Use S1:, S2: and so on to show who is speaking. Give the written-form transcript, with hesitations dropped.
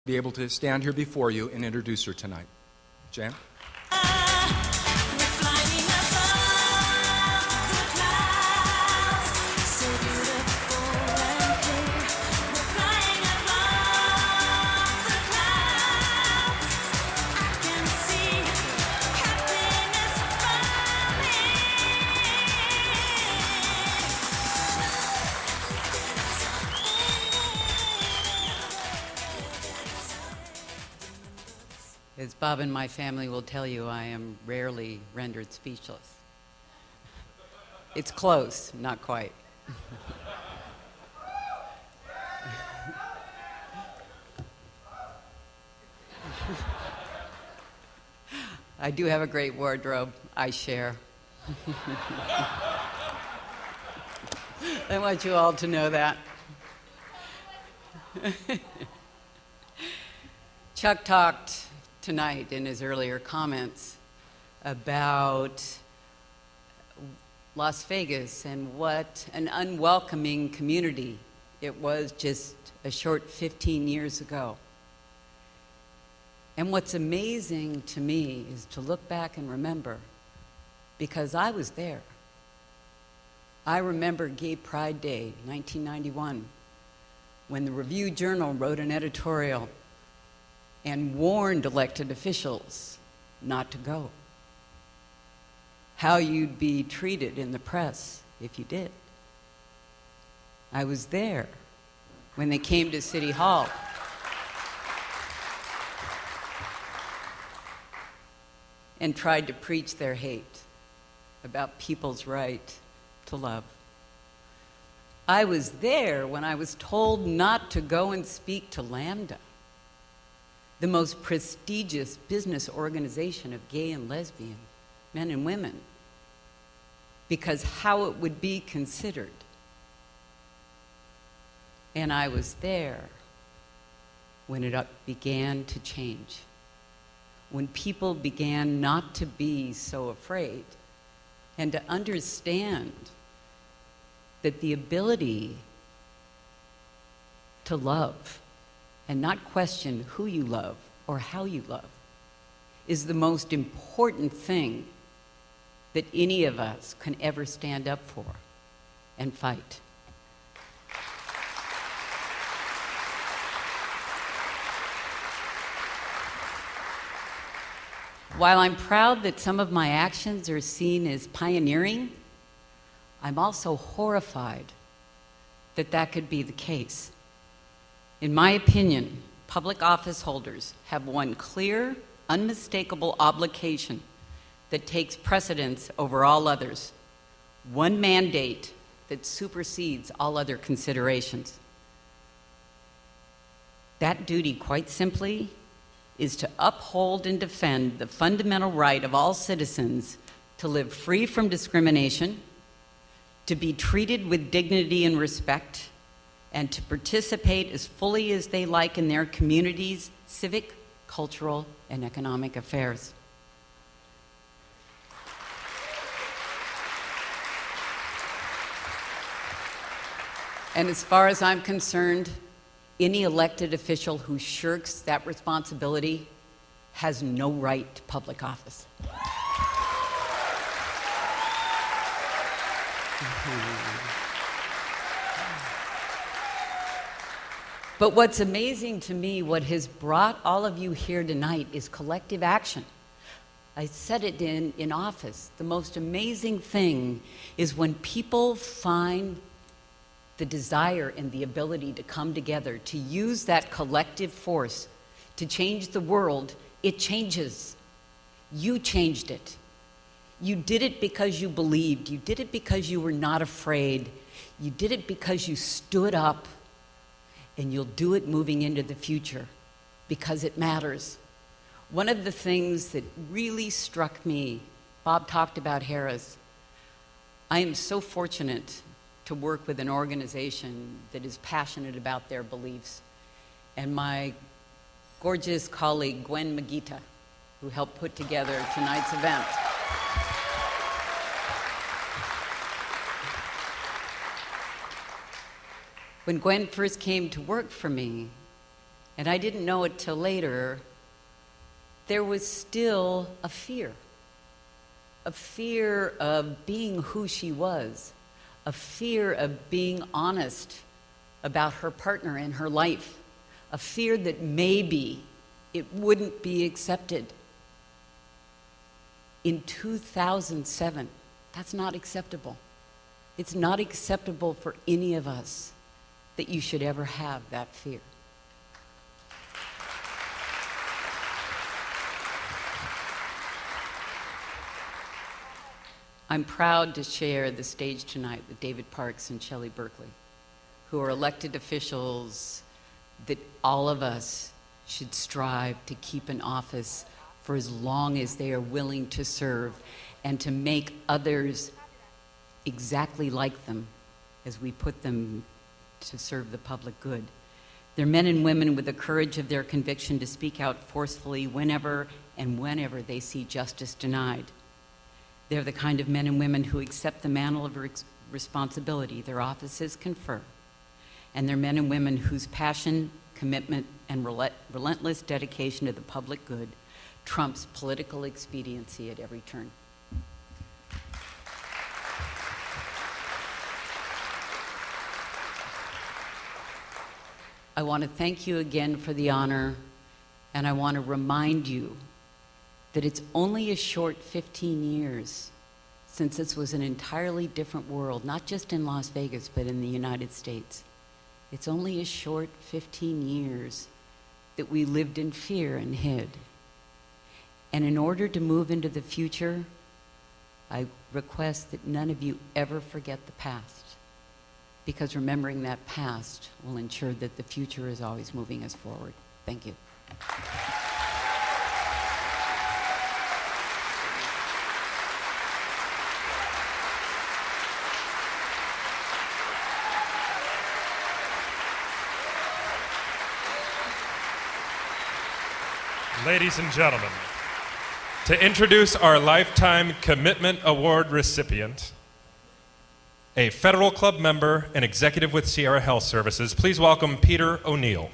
S1: be able to stand here before you and introduce her tonight. Jan?
S2: As Bob and my family will tell you, I am rarely rendered speechless. It's close, not quite. I do have a great wardrobe. I share. I want you all to know that. Chuck talked tonight in his earlier comments about Las Vegas and what an unwelcoming community it was just a short 15 years ago. And what's amazing to me is to look back and remember, because I was there. I remember Gay Pride Day, 1991, when the Review-Journal wrote an editorial and warned elected officials not to go. How you'd be treated in the press if you did. I was there when they came to City Hall. And tried to preach their hate about people's right to love. I was there when I was told not to go and speak to Lambda, the most prestigious business organization of gay and lesbian men and women, because how it would be considered. And I was there when it began to change, when people began not to be so afraid and to understand that the ability to love and not question who you love or how you love is the most important thing that any of us can ever stand up for and fight. While I'm proud that some of my actions are seen as pioneering, I'm also horrified that that could be the case. In my opinion, public office holders have one clear, unmistakable obligation that takes precedence over all others, one mandate that supersedes all other considerations. That duty, quite simply, is to uphold and defend the fundamental right of all citizens to live free from discrimination, to be treated with dignity and respect, and to participate as fully as they like in their community's civic, cultural, and economic affairs. And as far as I'm concerned, any elected official who shirks that responsibility has no right to public office. But what's amazing to me, what has brought all of you here tonight, is collective action. I said it in office. The most amazing thing is when people find the desire and the ability to come together, to use that collective force to change the world, it changes. You changed it. You did it because you believed. You did it because you were not afraid. You did it because you stood up. And you'll do it moving into the future because it matters. One of the things that really struck me, Bob talked about Harris. I am so fortunate to work with an organization that is passionate about their beliefs. And my gorgeous colleague, Gwen Magita, who helped put together tonight's event. When Gwen first came to work for me, and I didn't know it till later, there was still a fear of being who she was, a fear of being honest about her partner in her life, a fear that maybe it wouldn't be accepted. In 2007, that's not acceptable. It's not acceptable for any of us that you should ever have that fear. I'm proud to share the stage tonight with David Parks and Shelley Berkeley, who are elected officials that all of us should strive to keep in office for as long as they are willing to serve and to make others exactly like them as we put them to serve the public good. They're men and women with the courage of their conviction to speak out forcefully whenever they see justice denied. They're the kind of men and women who accept the mantle of responsibility their offices confer. And they're men and women whose passion, commitment, and relentless dedication to the public good trumps political expediency at every turn. I want to thank you again for the honor, and I want to remind you that it's only a short 15 years since this was an entirely different world, not just in Las Vegas, but in the United States. It's only a short 15 years that we lived in fear and hid. And in order to move into the future, I request that none of you ever forget the past, because remembering that past will ensure that the future is always moving us forward. Thank you.
S3: Ladies and gentlemen, to introduce our Lifetime Commitment Award recipient, a Federal Club member and executive with Sierra Health Services, please welcome Peter O'Neill.